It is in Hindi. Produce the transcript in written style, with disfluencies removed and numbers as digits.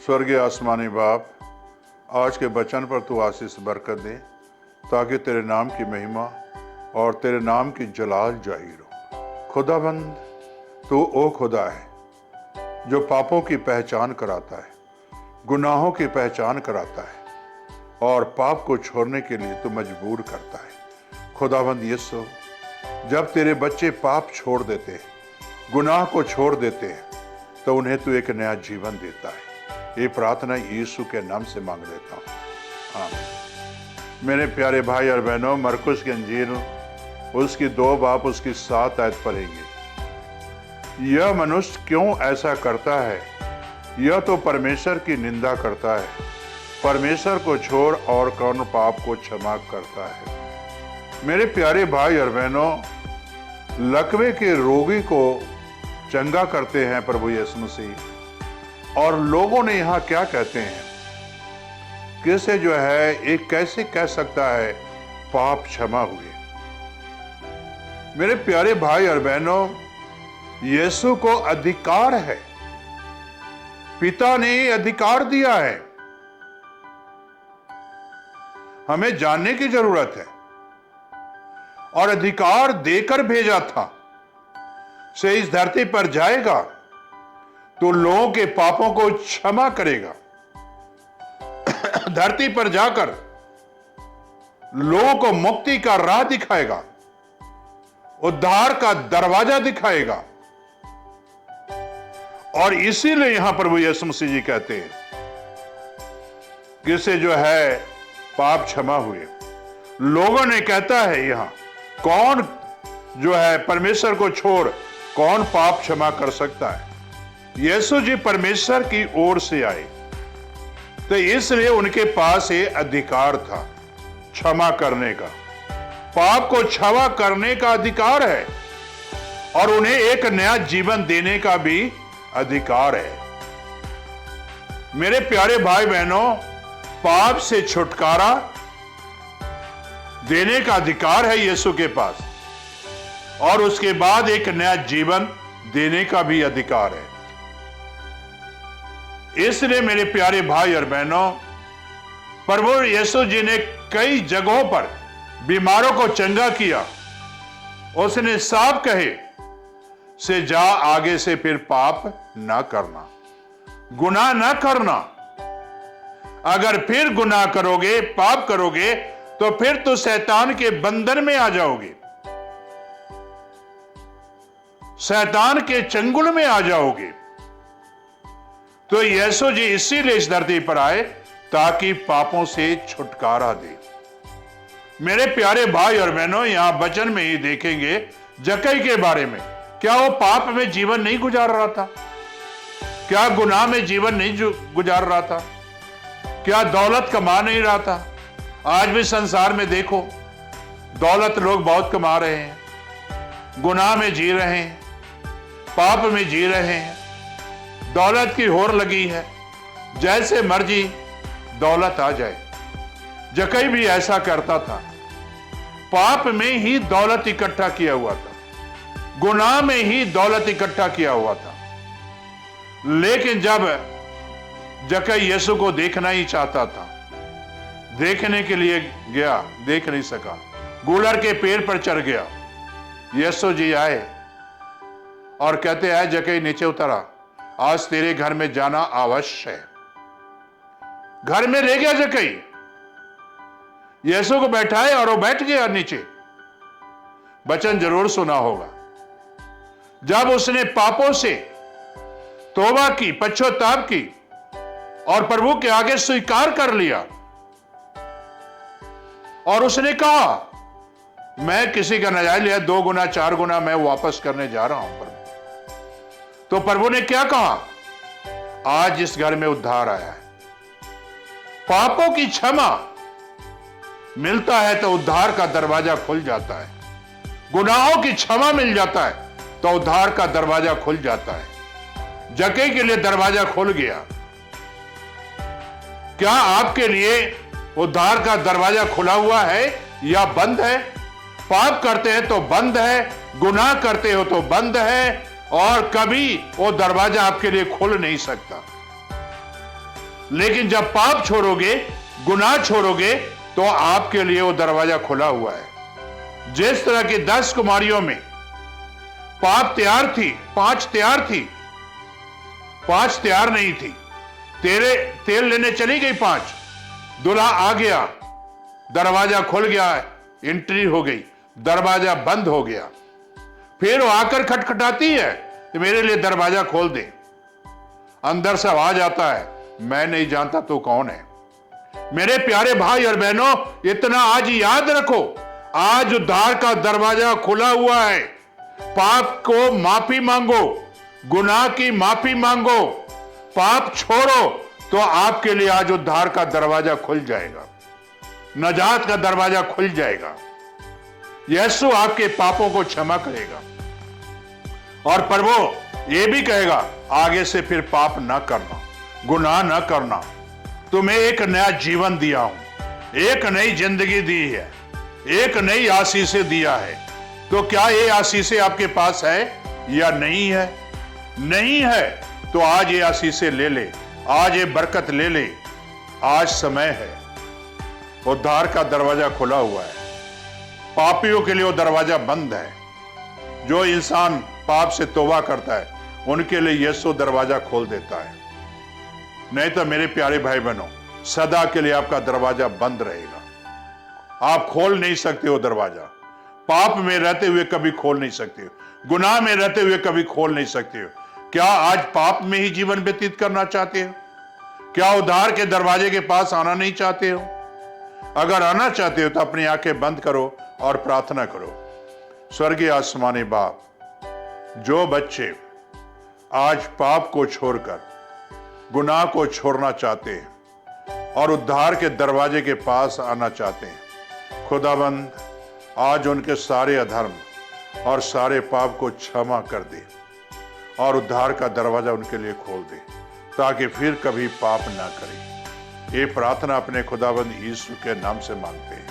स्वर्गीय आसमानी बाप, आज के वचन पर तू आशीष बरकत दे ताकि तेरे नाम की महिमा और तेरे नाम की जलाल जाहिर हो। खुदाबंद, तू ओ खुदा है जो पापों की पहचान कराता है, गुनाहों की पहचान कराता है और पाप को छोड़ने के लिए तू मजबूर करता है। खुदाबंद यीशु, जब तेरे बच्चे पाप छोड़ देते हैं, गुनाह को छोड़ देते हैं, तो उन्हें तू एक नया जीवन देता है। ये प्रार्थना यीशु के नाम से मांग लेता हूँ, आमीन। मेरे प्यारे भाई और बहनों, मरकुस की अंजील उसकी 2 बाब उसकी 7 आयत पढ़ेंगे। यह मनुष्य क्यों ऐसा करता है? यह तो परमेश्वर की निंदा करता है। परमेश्वर को छोड़ और कौन पाप को क्षमा करता है? मेरे प्यारे भाई और बहनों, लकवे के रोगी को चंगा करते हैं प्रभु यीशु मसीह, और लोगों ने यहाँ क्या कहते हैं, कैसे जो है एक कैसे कह सकता है पाप क्षमा हुए? मेरे प्यारे भाई और बहनों, यीशु को अधिकार है, पिता ने अधिकार दिया है। हमें जानने की जरूरत है, और अधिकार देकर भेजा था से इस धरती पर जाएगा तो लोगों के पापों को क्षमा करेगा। धरती पर जाकर लोगों को मुक्ति का राह दिखाएगा, उद्धार का दरवाजा दिखाएगा। और इसीलिए यहां प्रभु यीशु मसीह जी कहते हैं कि इससे जो है पाप क्षमा हुए। लोगों ने कहता है यहां, कौन जो है परमेश्वर को छोड़ कौन पाप क्षमा कर सकता है? यीशु जी परमेश्वर की ओर से आए, तो इसलिए उनके पास ये अधिकार था क्षमा करने का, पाप को क्षमा करने का अधिकार है, और उन्हें एक नया जीवन देने का भी अधिकार है। मेरे प्यारे भाई बहनों, पाप से छुटकारा देने का अधिकार है यीशु के पास, और उसके बाद एक नया जीवन देने का भी अधिकार है। इसलिए मेरे प्यारे भाई और बहनों, प्रभु यीशु जी ने कई जगहों पर बीमारों को चंगा किया। उसने साफ कहे से जा, आगे से फिर पाप ना करना, गुनाह ना करना। अगर फिर गुनाह करोगे, पाप करोगे, तो फिर तो शैतान के बंधन में आ जाओगे, शैतान के चंगुल में आ जाओगे। तो यीशु जी इसीलिए इस धरती पर आए ताकि पापों से छुटकारा दे। मेरे प्यारे भाई और बहनों, यहां वचन में ही देखेंगे जक्कई के बारे में। क्या वो पाप में जीवन नहीं गुजार रहा था? क्या गुनाह में जीवन नहीं गुजार रहा था? क्या दौलत कमा नहीं रहा था? आज भी संसार में देखो, दौलत लोग बहुत कमा रहे हैं, गुनाह में जी रहे हैं, पाप में जी रहे हैं, दौलत की होड़ लगी है, जैसे मर्जी दौलत आ जाए। जक्कई भी ऐसा करता था, पाप में ही दौलत इकट्ठा किया हुआ था, गुनाह में ही दौलत इकट्ठा किया हुआ था। लेकिन जब जक्कई यीशु को देखना ही चाहता था, देखने के लिए गया, देख नहीं सका, गूलर के पेड़ पर चढ़ गया। यीशु जी आए और कहते हैं, जक्कई नीचे उतरा, आज तेरे घर में जाना आवश्यक है। घर में ले गया जक्कई, यीशु को बैठाए और वो बैठ गया नीचे। वचन जरूर सुना होगा, जब उसने पापों से तौबा की, पश्चाताप की और प्रभु के आगे स्वीकार कर लिया, और उसने कहा, मैं किसी का नजायज लिया 2 गुना 4 गुना मैं वापस करने जा रहा हूं प्रभु। तो प्रभु ने क्या कहा? आज इस घर में उद्धार आया है। पापों की क्षमा मिलता है तो उद्धार का दरवाजा खुल जाता है, गुनाहों की क्षमा मिल जाता है तो उद्धार का दरवाजा खुल जाता है। जक्कई के लिए दरवाजा खुल गया। क्या आपके लिए उद्धार का दरवाजा खुला हुआ है या बंद है? पाप करते हैं तो बंद है, गुनाह करते हो तो बंद है, और कभी वो दरवाजा आपके लिए खुल नहीं सकता। लेकिन जब पाप छोड़ोगे, गुनाह छोड़ोगे, तो आपके लिए वो दरवाजा खुला हुआ है। जिस तरह की 10 कुमारियों में पाप तैयार थी, 5 तैयार थी, 5 तैयार नहीं थी। तेल लेने चली गई 5, दूल्हा आ गया, दरवाजा खुल गया, एंट्री हो गई, दरवाजा बंद हो गया। फिर वो आकर खटखटाती है कि मेरे लिए दरवाजा खोल दे। अंदर से आवाज आता है, मैं नहीं जानता तू कौन है। मेरे प्यारे भाई और बहनों, इतना आज याद रखो, आज उद्धार का दरवाजा खुला हुआ है। पाप को माफी मांगो, गुनाह की माफी मांगो, पाप छोड़ो, तो आपके लिए आज उद्धार का दरवाजा खुल जाएगा, नजात का दरवाजा खुल जाएगा। यीशु आपके पापों को क्षमा करेगा और प्रभु ये भी कहेगा, आगे से फिर पाप ना करना, गुनाह ना करना। तुम्हें एक नया जीवन दिया हूं, एक नई जिंदगी दी है, एक नई आशीषें दिया है। तो क्या ये आशीषें आपके पास है या नहीं है? नहीं है तो आज ये आशीषें ले ले, आज ये बरकत ले ले। आज समय है, उद्धार का दरवाजा खुला हुआ है। पापियों के लिए वो दरवाजा बंद है। जो इंसान पाप से तौबा करता है, उनके लिए यीशु दरवाजा खोल देता है। नहीं तो मेरे प्यारे भाई बहनों, सदा के लिए आपका दरवाजा बंद रहेगा। आप खोल नहीं सकते हो दरवाजा। पाप में रहते हुए कभी खोल नहीं सकते हो, गुनाह में रहते हुए कभी खोल नहीं सकते हो। क्या आज पाप में ही जीवन व्यतीत करना चाहते हो? क्या उद्धार के दरवाजे के पास आना नहीं चाहते हो? अगर आना चाहते हो तो अपनी आंखें बंद करो और प्रार्थना करो। स्वर्गीय आसमानी बाप, जो बच्चे आज पाप को छोड़कर गुनाह को छोड़ना चाहते हैं और उद्धार के दरवाजे के पास आना चाहते हैं, खुदाबंद आज उनके सारे अधर्म और सारे पाप को क्षमा कर दे और उद्धार का दरवाजा उनके लिए खोल दे, ताकि फिर कभी पाप ना करें। ये प्रार्थना अपने खुदाबंद यीशु के नाम से मांगते हैं।